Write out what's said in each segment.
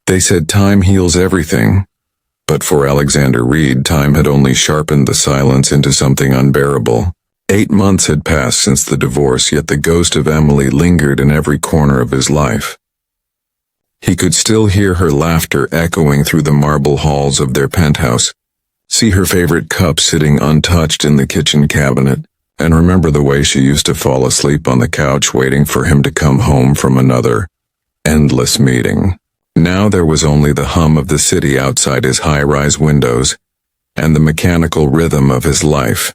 They said time heals everything, but for Alexander Reed, time had only sharpened the silence into something unbearable. 8 months had passed since the divorce, yet the ghost of Emily lingered in every corner of his life. He could still hear her laughter echoing through the marble halls of their penthouse, see her favorite cup sitting untouched in the kitchen cabinet, and remember the way she used to fall asleep on the couch waiting for him to come home from another endless meeting. Now there was only the hum of the city outside his high-rise windows, and the mechanical rhythm of his life.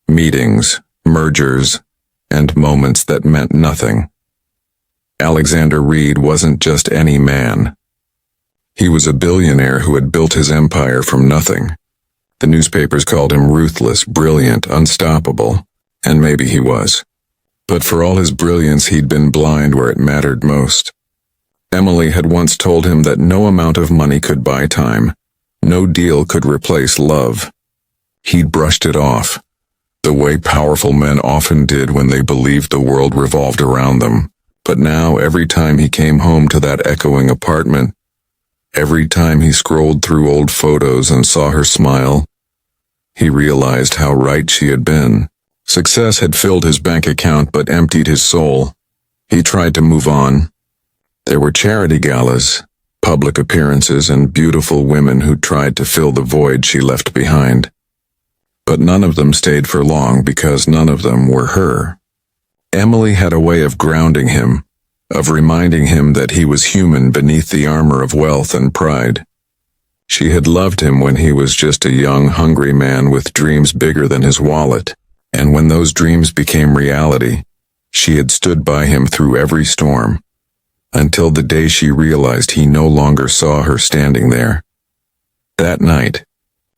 Meetings, mergers, and moments that meant nothing. Alexander Reed wasn't just any man. He was a billionaire who had built his empire from nothing. The newspapers called him ruthless, brilliant, unstoppable, and maybe he was. But for all his brilliance, he'd been blind where it mattered most. Emily had once told him that no amount of money could buy time. No deal could replace love. He'd brushed it off, the way powerful men often did when they believed the world revolved around them. But now, every time he came home to that echoing apartment, every time he scrolled through old photos and saw her smile, he realized how right she had been. Success had filled his bank account but emptied his soul. He tried to move on. There were charity galas, public appearances, and beautiful women who tried to fill the void she left behind. But none of them stayed for long because none of them were her. Emily had a way of grounding him, of reminding him that he was human beneath the armor of wealth and pride. She had loved him when he was just a young, hungry man with dreams bigger than his wallet, and when those dreams became reality, she had stood by him through every storm, until the day she realized he no longer saw her standing there. That night,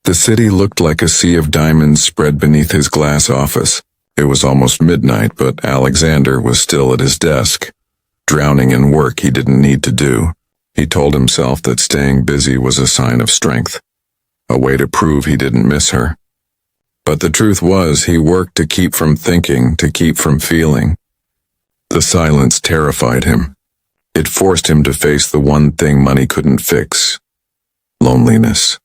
the city looked like a sea of diamonds spread beneath his glass office. It was almost midnight, but Alexander was still at his desk, drowning in work he didn't need to do. He told himself that staying busy was a sign of strength, a way to prove he didn't miss her. But the truth was, he worked to keep from thinking, to keep from feeling. The silence terrified him. It forced him to face the one thing money couldn't fix: loneliness.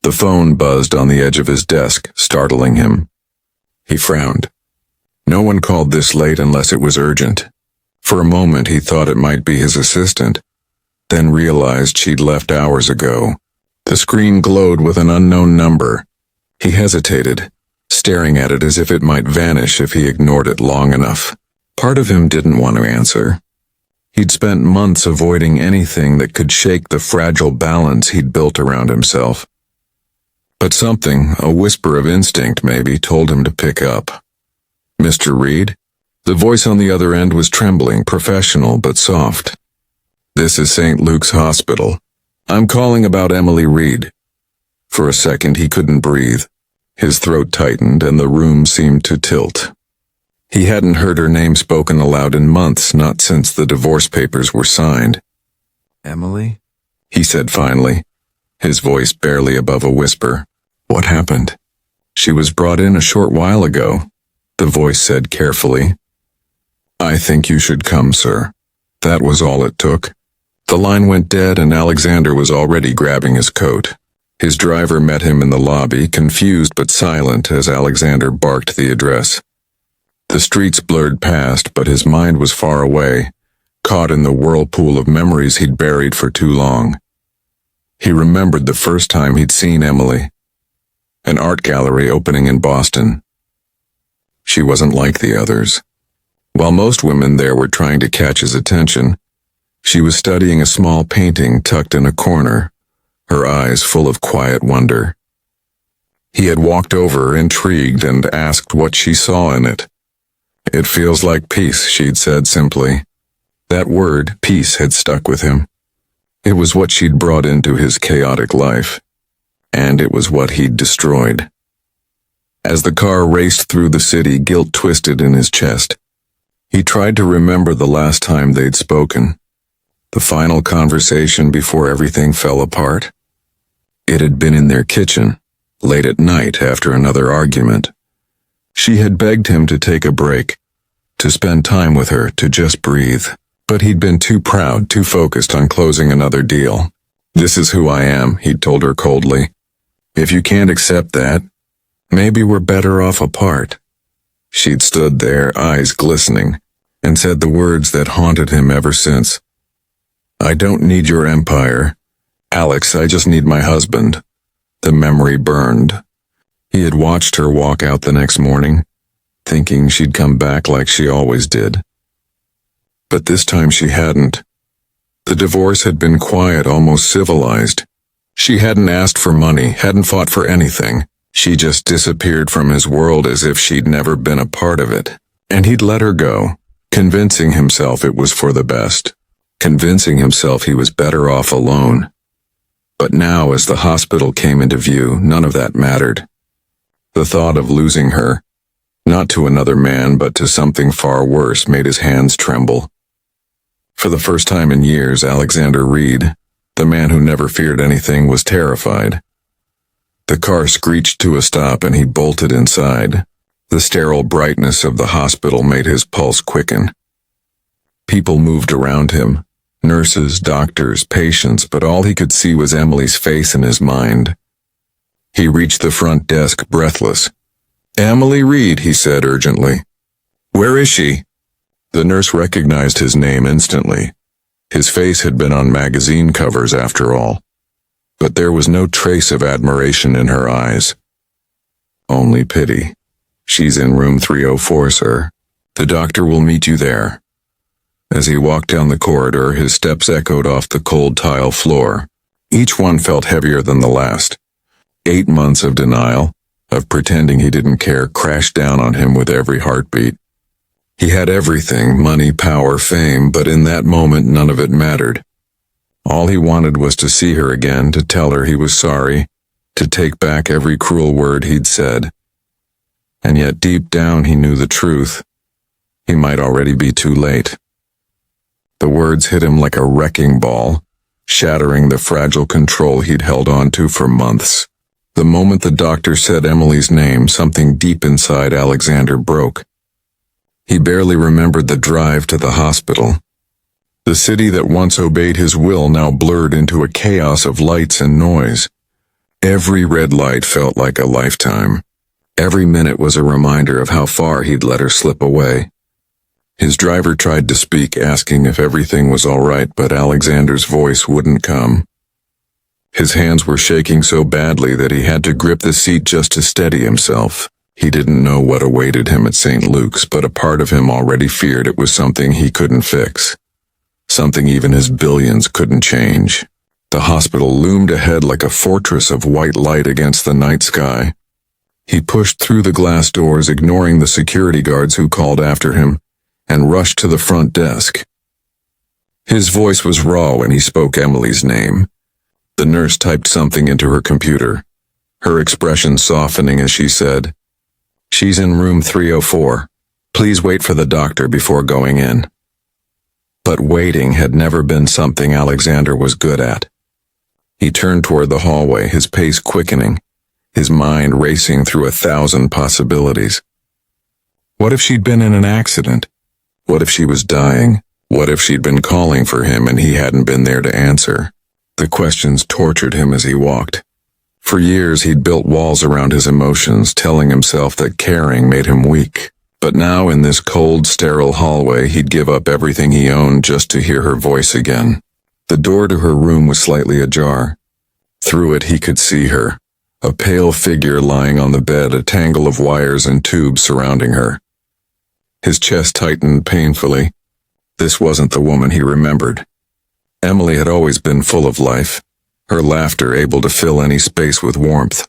The phone buzzed on the edge of his desk, startling him. He frowned. No one called this late unless it was urgent. For a moment he thought it might be his assistant, then realized she'd left hours ago. The screen glowed with an unknown number. He hesitated, staring at it as if it might vanish if he ignored it long enough. Part of him didn't want to answer. He'd spent months avoiding anything that could shake the fragile balance he'd built around himself. But something, a whisper of instinct maybe, told him to pick up. "Mr. Reed?" The voice on the other end was trembling, professional but soft. "This is St. Luke's Hospital. I'm calling about Emily Reed." For a second he couldn't breathe. His throat tightened and the room seemed to tilt. He hadn't heard her name spoken aloud in months, not since the divorce papers were signed. "Emily?" he said finally, his voice barely above a whisper. "What happened?" "She was brought in a short while ago," the voice said carefully. "I think you should come, sir." That was all it took. The line went dead and Alexander was already grabbing his coat. His driver met him in the lobby, confused but silent as Alexander barked the address. The streets blurred past, but his mind was far away, caught in the whirlpool of memories he'd buried for too long. He remembered the first time he'd seen Emily. An art gallery opening in Boston. She wasn't like the others. While most women there were trying to catch his attention, she was studying a small painting tucked in a corner, her eyes full of quiet wonder. He had walked over, intrigued, and asked what she saw in it. "It feels like peace," she'd said simply. That word, peace, had stuck with him. It was what she'd brought into his chaotic life, and it was what he'd destroyed. As the car raced through the city, guilt twisted in his chest. He tried to remember the last time they'd spoken, the final conversation before everything fell apart. It had been in their kitchen, late at night after another argument. She had begged him to take a break, to spend time with her, to just breathe. But he'd been too proud, too focused on closing another deal. "This is who I am," he'd told her coldly. "If you can't accept that, maybe we're better off apart." She'd stood there, eyes glistening, and said the words that haunted him ever since. "I don't need your empire, Alex, I just need my husband." The memory burned. He had watched her walk out the next morning, thinking she'd come back like she always did. But this time she hadn't. The divorce had been quiet, almost civilized. She hadn't asked for money, hadn't fought for anything. She just disappeared from his world as if she'd never been a part of it. And he'd let her go, convincing himself it was for the best, convincing himself he was better off alone. But now, as the hospital came into view, none of that mattered. The thought of losing her, not to another man but to something far worse, made his hands tremble. For the first time in years, Alexander Reed, the man who never feared anything, was terrified. The car screeched to a stop and he bolted inside. The sterile brightness of the hospital made his pulse quicken. People moved around him, nurses, doctors, patients, but all he could see was Emily's face in his mind. He reached the front desk, breathless. "Emily Reed," he said urgently. "Where is she?" The nurse recognized his name instantly. His face had been on magazine covers after all. But there was no trace of admiration in her eyes. Only pity. "She's in room 304, sir. The doctor will meet you there." As he walked down the corridor, his steps echoed off the cold tile floor. Each one felt heavier than the last. 8 months of denial, of pretending he didn't care, crashed down on him with every heartbeat. He had everything, money, power, fame, but in that moment none of it mattered. All he wanted was to see her again, to tell her he was sorry, to take back every cruel word he'd said. And yet deep down he knew the truth. He might already be too late. The words hit him like a wrecking ball, shattering the fragile control he'd held on to for months. The moment the doctor said Emily's name, something deep inside Alexander broke. He barely remembered the drive to the hospital. The city that once obeyed his will now blurred into a chaos of lights and noise. Every red light felt like a lifetime. Every minute was a reminder of how far he'd let her slip away. His driver tried to speak, asking if everything was all right, but Alexander's voice wouldn't come. His hands were shaking so badly that he had to grip the seat just to steady himself. He didn't know what awaited him at St. Luke's, but a part of him already feared it was something he couldn't fix. Something even his billions couldn't change. The hospital loomed ahead like a fortress of white light against the night sky. He pushed through the glass doors, ignoring the security guards who called after him, and rushed to the front desk. His voice was raw when he spoke Emily's name. The nurse typed something into her computer, her expression softening as she said, "She's in room 304. Please wait for the doctor before going in." But waiting had never been something Alexander was good at. He turned toward the hallway, his pace quickening, his mind racing through 1,000 possibilities. What if she'd been in an accident? What if she was dying? What if she'd been calling for him and he hadn't been there to answer? The questions tortured him as he walked. For years he'd built walls around his emotions, telling himself that caring made him weak. But now in this cold, sterile hallway, he'd give up everything he owned just to hear her voice again. The door to her room was slightly ajar. Through it he could see her, a pale figure lying on the bed, a tangle of wires and tubes surrounding her. His chest tightened painfully. This wasn't the woman he remembered. Emily had always been full of life, her laughter able to fill any space with warmth.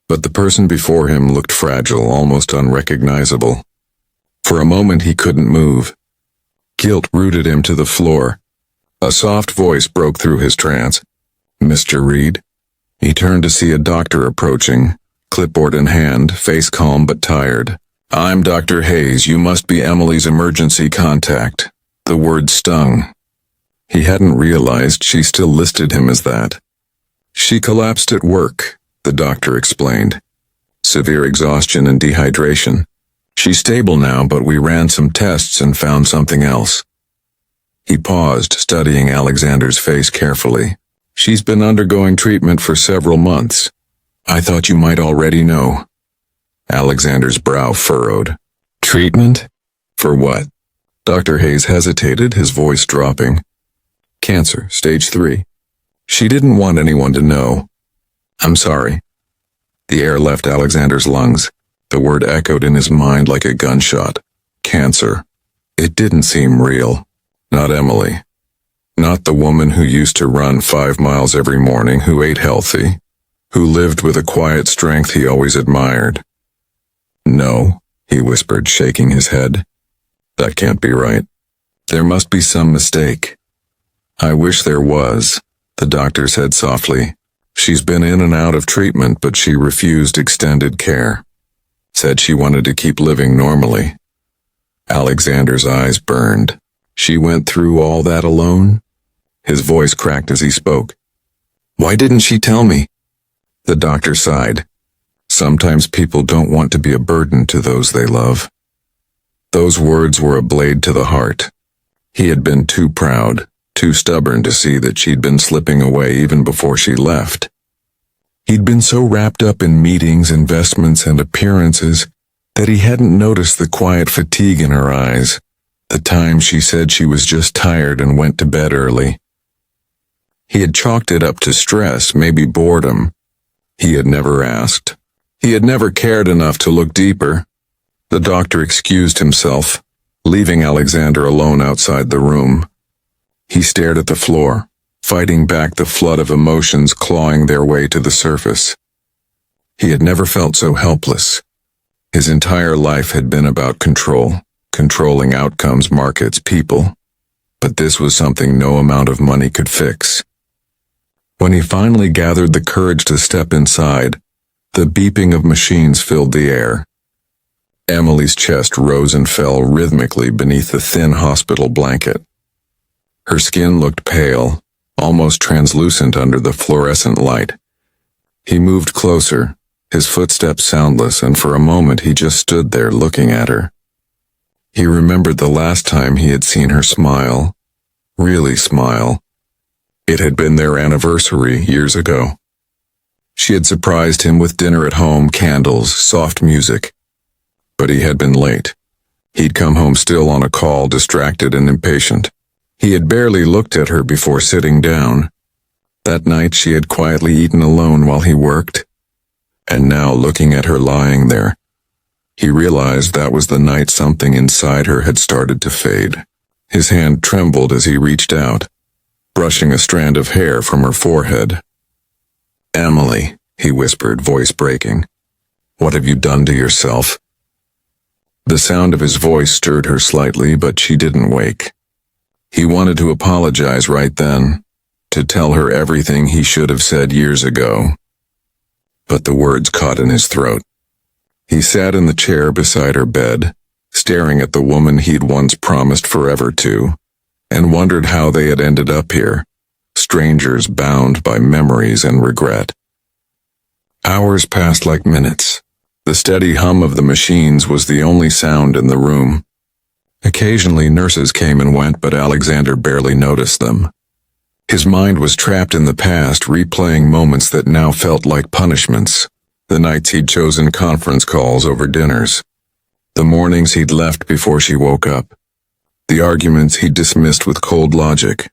But the person before him looked fragile, almost unrecognizable. For a moment he couldn't move. Guilt rooted him to the floor. A soft voice broke through his trance. "Mr. Reed?" He turned to see a doctor approaching, clipboard in hand, face calm but tired. "I'm Dr. Hayes. You must be Emily's emergency contact." The word stung. He hadn't realized she still listed him as that. "She collapsed at work," the doctor explained. "Severe exhaustion and dehydration. She's stable now, but we ran some tests and found something else." He paused, studying Alexander's face carefully. She's been undergoing treatment for several months. I thought you might already know. Alexander's brow furrowed. Treatment? For what? Dr. Hayes hesitated, his voice dropping. Cancer, stage 3. She didn't want anyone to know. I'm sorry. The air left Alexander's lungs. The word echoed in his mind like a gunshot. Cancer. It didn't seem real. Not Emily. Not the woman who used to run 5 miles every morning, who ate healthy, who lived with a quiet strength he always admired. No, he whispered, shaking his head. That can't be right. There must be some mistake. I wish there was, the doctor said softly. She's been in and out of treatment, but she refused extended care. Said she wanted to keep living normally. Alexander's eyes burned. She went through all that alone? His voice cracked as he spoke. Why didn't she tell me? The doctor sighed. Sometimes people don't want to be a burden to those they love. Those words were a blade to the heart. He had been too proud, too stubborn to see that she'd been slipping away even before she left. He'd been so wrapped up in meetings, investments, and appearances that he hadn't noticed the quiet fatigue in her eyes, the time she said she was just tired and went to bed early. He had chalked it up to stress, maybe boredom. He had never asked. He had never cared enough to look deeper. The doctor excused himself, leaving Alexander alone outside the room. He stared at the floor, fighting back the flood of emotions clawing their way to the surface. He had never felt so helpless. His entire life had been about control, controlling outcomes, markets, people. But this was something no amount of money could fix. When he finally gathered the courage to step inside, the beeping of machines filled the air. Emily's chest rose and fell rhythmically beneath the thin hospital blanket. Her skin looked pale, almost translucent under the fluorescent light. He moved closer, his footsteps soundless, and for a moment he just stood there looking at her. He remembered the last time he had seen her smile, really smile. It had been their anniversary years ago. She had surprised him with dinner at home, candles, soft music. But he had been late. He'd come home still on a call, distracted and impatient. He had barely looked at her before sitting down. That night she had quietly eaten alone while he worked. And now, looking at her lying there, he realized that was the night something inside her had started to fade. His hand trembled as he reached out, brushing a strand of hair from her forehead. Emily, he whispered, voice breaking. What have you done to yourself? The sound of his voice stirred her slightly, but she didn't wake. He wanted to apologize right then, to tell her everything he should have said years ago. But the words caught in his throat. He sat in the chair beside her bed, staring at the woman he'd once promised forever to, and wondered how they had ended up here, strangers bound by memories and regret. Hours passed like minutes. The steady hum of the machines was the only sound in the room. Occasionally nurses came and went, but Alexander barely noticed them. His mind was trapped in the past, replaying moments that now felt like punishments. The nights he'd chosen conference calls over dinners. The mornings he'd left before she woke up. The arguments he'd dismissed with cold logic.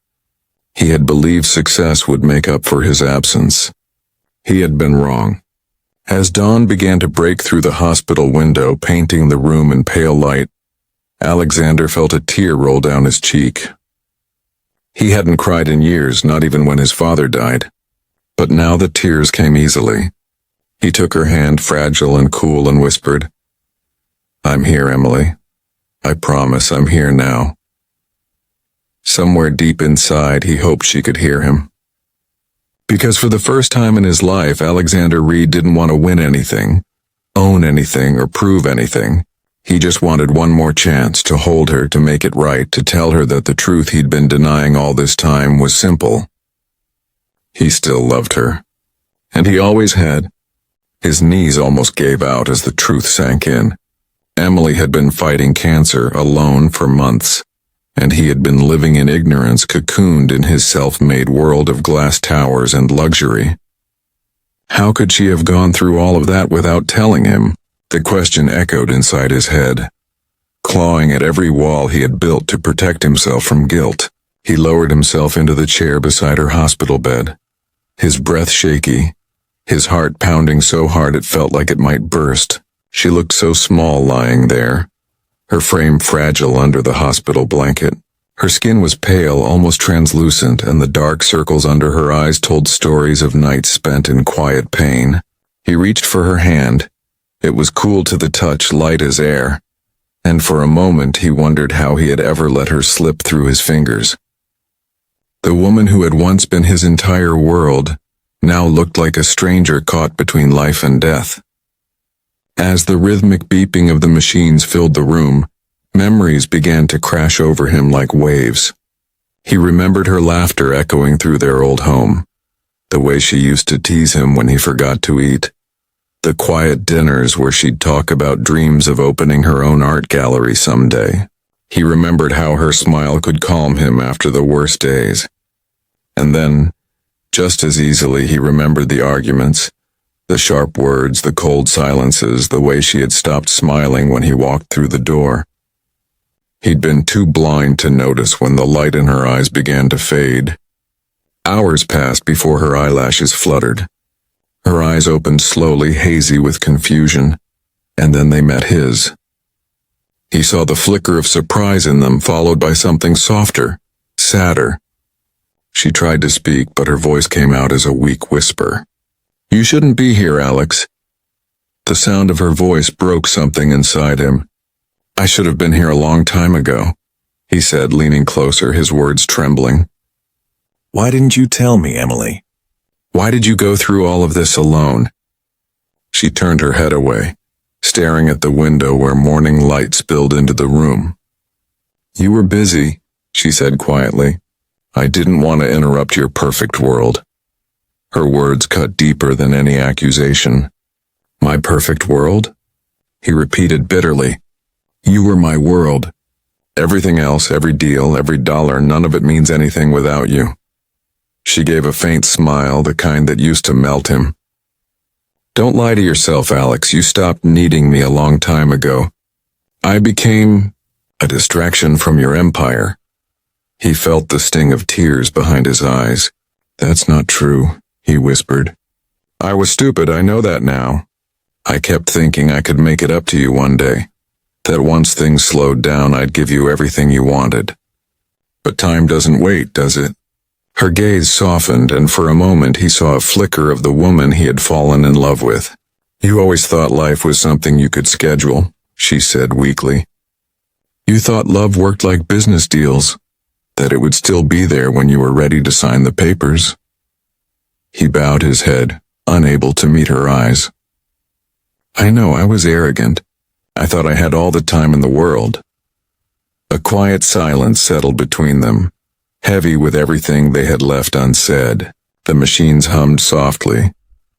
He had believed success would make up for his absence. He had been wrong. As dawn began to break through the hospital window, painting the room in pale light, Alexander felt a tear roll down his cheek. He hadn't cried in years, not even when his father died. But now the tears came easily. He took her hand, fragile and cool, and whispered, I'm here, Emily. I promise I'm here now. Somewhere deep inside, he hoped she could hear him. Because for the first time in his life, Alexander Reed didn't want to win anything, own anything, or prove anything. He just wanted one more chance to hold her, to make it right, to tell her that the truth he'd been denying all this time was simple. He still loved her. And he always had. His knees almost gave out as the truth sank in. Emily had been fighting cancer alone for months. and he had been living in ignorance, cocooned in his self-made world of glass towers and luxury. How could she have gone through all of that without telling him? The question echoed inside his head. Clawing at every wall he had built to protect himself from guilt, he lowered himself into the chair beside her hospital bed, his breath shaky, his heart pounding so hard it felt like it might burst. She looked so small lying there, her frame fragile under the hospital blanket. Her skin was pale, almost translucent, and the dark circles under her eyes told stories of nights spent in quiet pain. He reached for her hand. It was cool to the touch, light as air, and for a moment he wondered how he had ever let her slip through his fingers. The woman who had once been his entire world now looked like a stranger caught between life and death. As the rhythmic beeping of the machines filled the room, memories began to crash over him like waves. He remembered her laughter echoing through their old home, the way she used to tease him when he forgot to eat, the quiet dinners where she'd talk about dreams of opening her own art gallery someday. He remembered how her smile could calm him after the worst days. And then, just as easily, he remembered the arguments, the sharp words, the cold silences, the way she had stopped smiling when he walked through the door. He'd been too blind to notice when the light in her eyes began to fade. Hours passed before her eyelashes fluttered. Her eyes opened slowly, hazy with confusion, and then they met his. He saw the flicker of surprise in them, followed by something softer, sadder. She tried to speak, but her voice came out as a weak whisper. "You shouldn't be here, Alex." The sound of her voice broke something inside him. "I should have been here a long time ago," he said, leaning closer, his words trembling. "Why didn't you tell me, Emily? Why did you go through all of this alone?" She turned her head away, staring at the window where morning light spilled into the room. "You were busy," she said quietly. "I didn't want to interrupt your perfect world." Her words cut deeper than any accusation. "My perfect world?" he repeated bitterly. "You were my world. Everything else, every deal, every dollar, none of it means anything without you." She gave a faint smile, the kind that used to melt him. "Don't lie to yourself, Alex. You stopped needing me a long time ago. I became a distraction from your empire." He felt the sting of tears behind his eyes. "That's not true," he whispered. "I was stupid, I know that now. I kept thinking I could make it up to you one day, that once things slowed down I'd give you everything you wanted. But time doesn't wait, does it?" Her gaze softened, and for a moment he saw a flicker of the woman he had fallen in love with. "You always thought life was something you could schedule," she said weakly. "You thought love worked like business deals, that it would still be there when you were ready to sign the papers." He bowed his head, unable to meet her eyes. "I know, I was arrogant. I thought I had all the time in the world." A quiet silence settled between them, heavy with everything they had left unsaid. The machines hummed softly,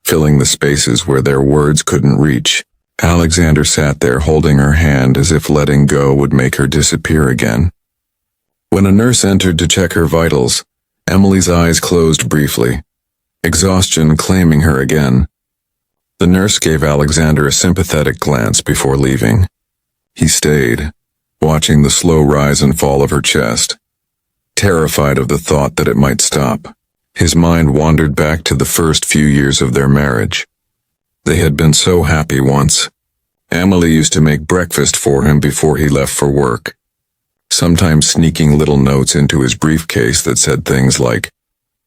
filling the spaces where their words couldn't reach. Alexander sat there holding her hand as if letting go would make her disappear again. When a nurse entered to check her vitals, Emily's eyes closed briefly, exhaustion claiming her again. The nurse gave Alexander a sympathetic glance before leaving. He stayed, watching the slow rise and fall of her chest, terrified of the thought that it might stop. His mind wandered back to the first few years of their marriage. They had been so happy once. Emily used to make breakfast for him before he left for work, sometimes sneaking little notes into his briefcase that said things like,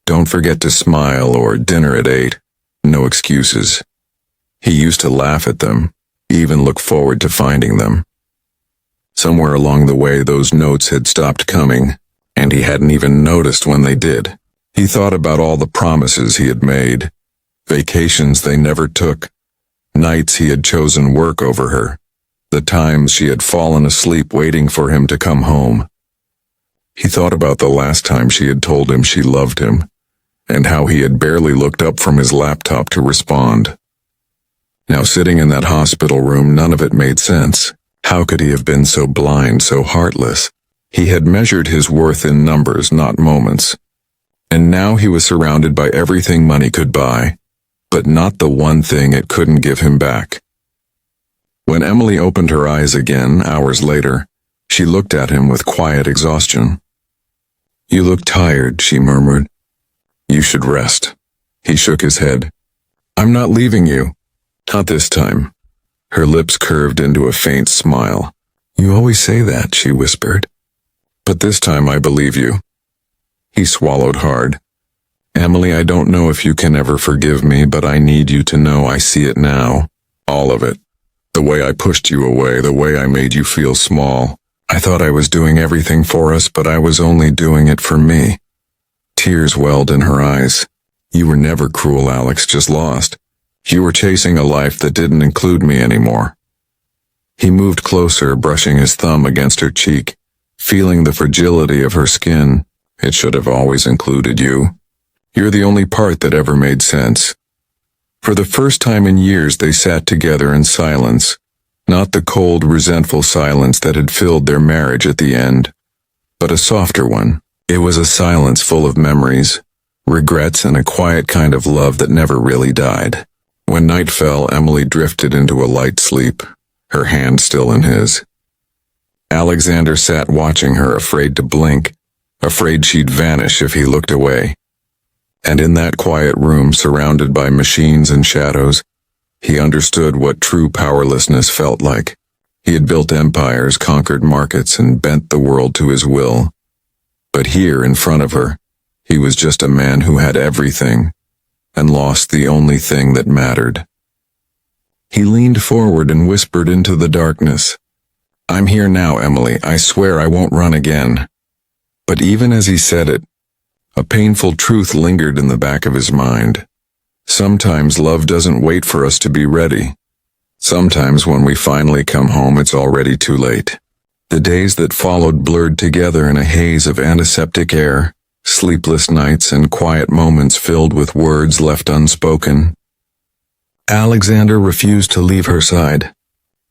"Don't forget to smile," or "Dinner at 8. No excuses. He used to laugh at them, even look forward to finding them. Somewhere along the way those notes had stopped coming, and he hadn't even noticed when they did. He thought about all the promises he had made, vacations they never took, nights he had chosen work over her, the times she had fallen asleep waiting for him to come home. He thought about the last time she had told him she loved him, and how he had barely looked up from his laptop to respond. Now sitting in that hospital room, none of it made sense. How could he have been so blind, so heartless? He had measured his worth in numbers, not moments. And now he was surrounded by everything money could buy, but not the one thing it couldn't give him back. When Emily opened her eyes again, hours later, she looked at him with quiet exhaustion. "You look tired," she murmured. "You should rest." He shook his head. "I'm not leaving you. Not this time." Her lips curved into a faint smile. "You always say that," she whispered. "But this time I believe you." He swallowed hard. "Emily, I don't know if you can ever forgive me, but I need you to know I see it now. All of it. The way I pushed you away, the way I made you feel small. I thought I was doing everything for us, but I was only doing it for me." Tears welled in her eyes. "You were never cruel, Alex, just lost. You were chasing a life that didn't include me anymore." He moved closer, brushing his thumb against her cheek, feeling the fragility of her skin. "It should have always included you. You're the only part that ever made sense." For the first time in years they sat together in silence, not the cold, resentful silence that had filled their marriage at the end, but a softer one. It was a silence full of memories, regrets, and a quiet kind of love that never really died. When night fell, Emily drifted into a light sleep, her hand still in his. Alexander sat watching her, afraid to blink, afraid she'd vanish if he looked away. And in that quiet room, surrounded by machines and shadows, he understood what true powerlessness felt like. He had built empires, conquered markets, and bent the world to his will. But here, in front of her, he was just a man who had everything, and lost the only thing that mattered. He leaned forward and whispered into the darkness, "I'm here now, Emily. I swear I won't run again." But even as he said it, a painful truth lingered in the back of his mind. Sometimes love doesn't wait for us to be ready. Sometimes when we finally come home, it's already too late. The days that followed blurred together in a haze of antiseptic air, sleepless nights and quiet moments filled with words left unspoken. Alexander refused to leave her side.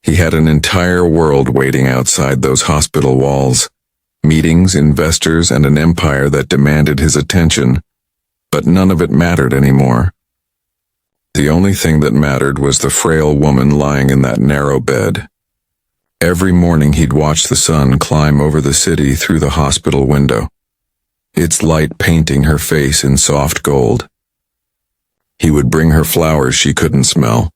He had an entire world waiting outside those hospital walls. Meetings, investors, and an empire that demanded his attention, but none of it mattered anymore. The only thing that mattered was the frail woman lying in that narrow bed. Every morning he'd watch the sun climb over the city through the hospital window, its light painting her face in soft gold. He would bring her flowers she couldn't smell,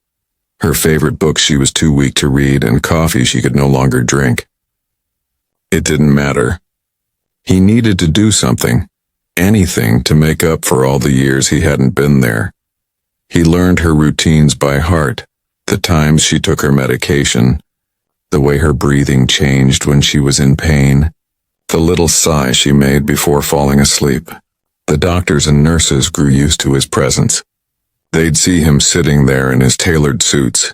her favorite books she was too weak to read, and coffee she could no longer drink. It didn't matter. He needed to do something, anything, to make up for all the years he hadn't been there. He learned her routines by heart, the times she took her medication, the way her breathing changed when she was in pain, the little sigh she made before falling asleep. The doctors and nurses grew used to his presence. They'd see him sitting there in his tailored suits,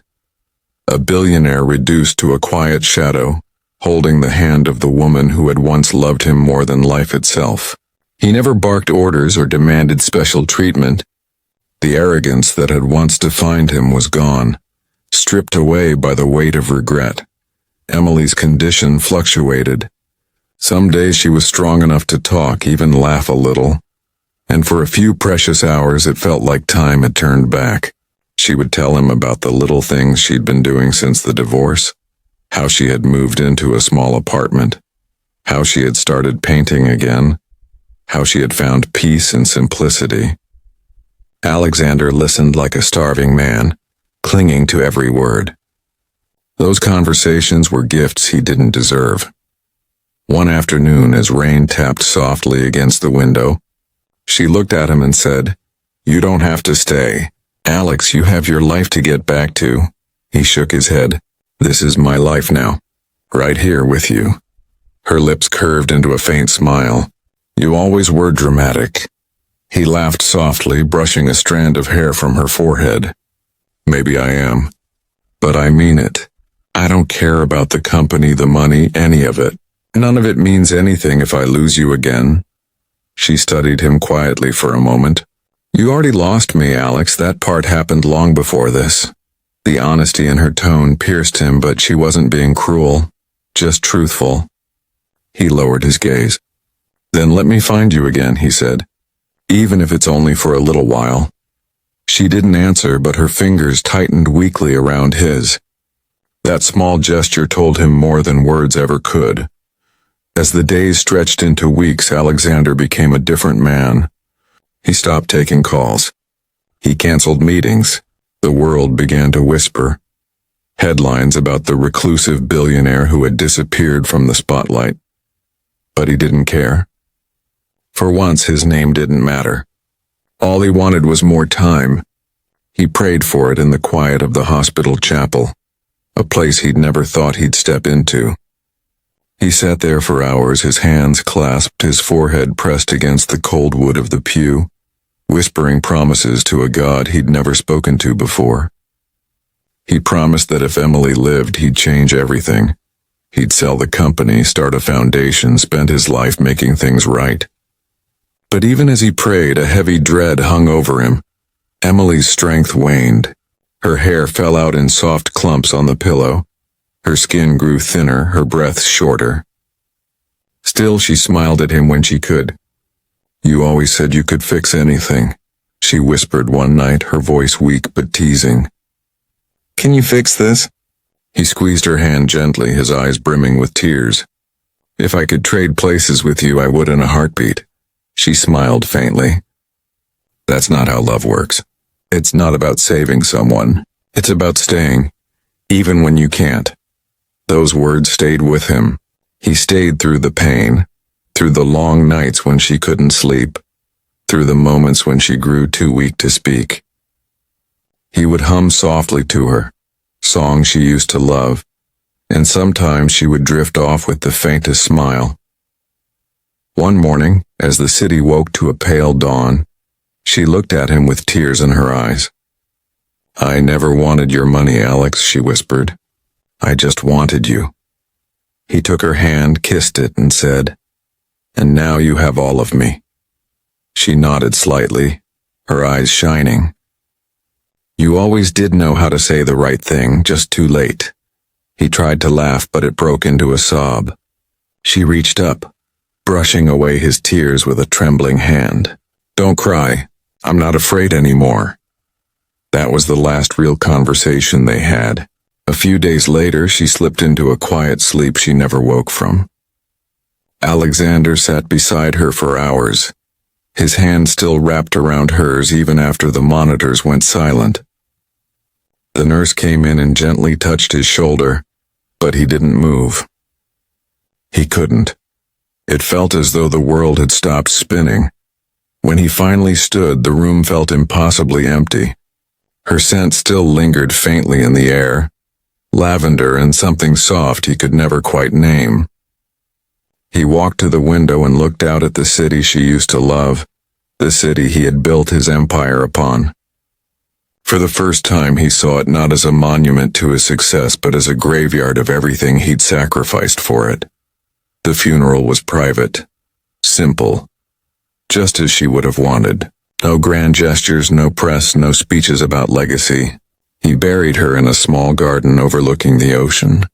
a billionaire reduced to a quiet shadow, holding the hand of the woman who had once loved him more than life itself. He never barked orders or demanded special treatment. The arrogance that had once defined him was gone, stripped away by the weight of regret. Emily's condition fluctuated. Some days she was strong enough to talk, even laugh a little, and for a few precious hours it felt like time had turned back. She would tell him about the little things she'd been doing since the divorce, how she had moved into a small apartment, how she had started painting again, how she had found peace and simplicity. Alexander listened like a starving man, clinging to every word. Those conversations were gifts he didn't deserve. One afternoon, as rain tapped softly against the window, she looked at him and said, "You don't have to stay. Alex, you have your life to get back to." He shook his head. "This is my life now, right here with you." Her lips curved into a faint smile. "You always were dramatic." He laughed softly, brushing a strand of hair from her forehead. "Maybe I am, but I mean it. I don't care about the company, the money, any of it. None of it means anything if I lose you again." She studied him quietly for a moment. "You already lost me, Alex. That part happened long before this." The honesty in her tone pierced him, but she wasn't being cruel, just truthful. He lowered his gaze. Then let me find you again, he said. Even if it's only for a little while. She didn't answer, but her fingers tightened weakly around his. That small gesture told him more than words ever could. As the days stretched into weeks, Alexander became a different man. He stopped taking calls. He canceled meetings. The world began to whisper. Headlines about the reclusive billionaire who had disappeared from the spotlight. But he didn't care. For once, his name didn't matter. All he wanted was more time. He prayed for it in the quiet of the hospital chapel, a place he'd never thought he'd step into. He sat there for hours, his hands clasped, his forehead pressed against the cold wood of the pew, whispering promises to a God he'd never spoken to before. He promised that if Emily lived, he'd change everything. He'd sell the company, start a foundation, spend his life making things right. But even as he prayed, a heavy dread hung over him. Emily's strength waned. Her hair fell out in soft clumps on the pillow. Her skin grew thinner, her breath shorter. Still, she smiled at him when she could. You always said you could fix anything, she whispered one night, her voice weak but teasing. Can you fix this? He squeezed her hand gently, his eyes brimming with tears. If I could trade places with you, I would in a heartbeat. She smiled faintly. That's not how love works. It's not about saving someone. It's about staying, even when you can't. Those words stayed with him. He stayed through the pain, through the long nights when she couldn't sleep, through the moments when she grew too weak to speak. He would hum softly to her, songs she used to love, and sometimes she would drift off with the faintest smile. One morning, as the city woke to a pale dawn, she looked at him with tears in her eyes. I never wanted your money, Alex, she whispered. I just wanted you. He took her hand, kissed it, and said, And now you have all of me. She nodded slightly, her eyes shining. You always did know how to say the right thing, just too late. He tried to laugh, but it broke into a sob. She reached up, brushing away his tears with a trembling hand. Don't cry. I'm not afraid anymore. That was the last real conversation they had. A few days later, she slipped into a quiet sleep she never woke from. Alexander sat beside her for hours, his hand still wrapped around hers even after the monitors went silent. The nurse came in and gently touched his shoulder, but he didn't move. He couldn't. It felt as though the world had stopped spinning. When he finally stood, the room felt impossibly empty. Her scent still lingered faintly in the air, lavender and something soft he could never quite name. He walked to the window and looked out at the city she used to love, the city he had built his empire upon. For the first time, he saw it not as a monument to his success, but as a graveyard of everything he'd sacrificed for it. The funeral was private, simple, just as she would have wanted. No grand gestures, no press, no speeches about legacy. He buried her in a small garden overlooking the ocean.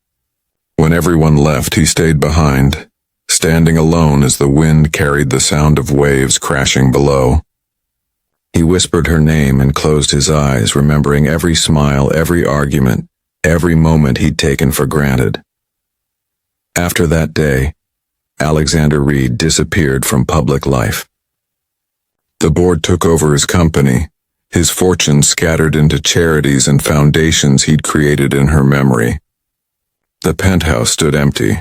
When everyone left, he stayed behind, standing alone as the wind carried the sound of waves crashing below. He whispered her name and closed his eyes, remembering every smile, every argument, every moment he'd taken for granted. After that day, Alexander Reed disappeared from public life. The board took over his company, his fortune scattered into charities and foundations he'd created in her memory. The penthouse stood empty.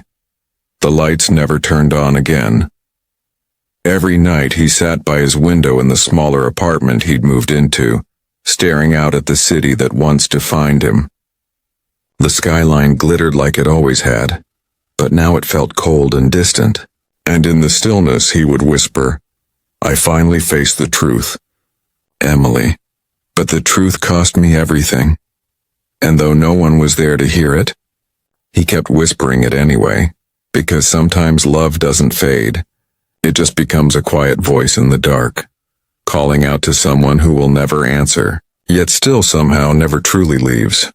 The lights never turned on again. Every night he sat by his window in the smaller apartment he'd moved into, staring out at the city that once defined him. The skyline glittered like it always had, but now it felt cold and distant, and in the stillness he would whisper, I finally faced the truth. Emily. But the truth cost me everything. And though no one was there to hear it, he kept whispering it anyway, because sometimes love doesn't fade. It just becomes a quiet voice in the dark, calling out to someone who will never answer, yet still somehow never truly leaves.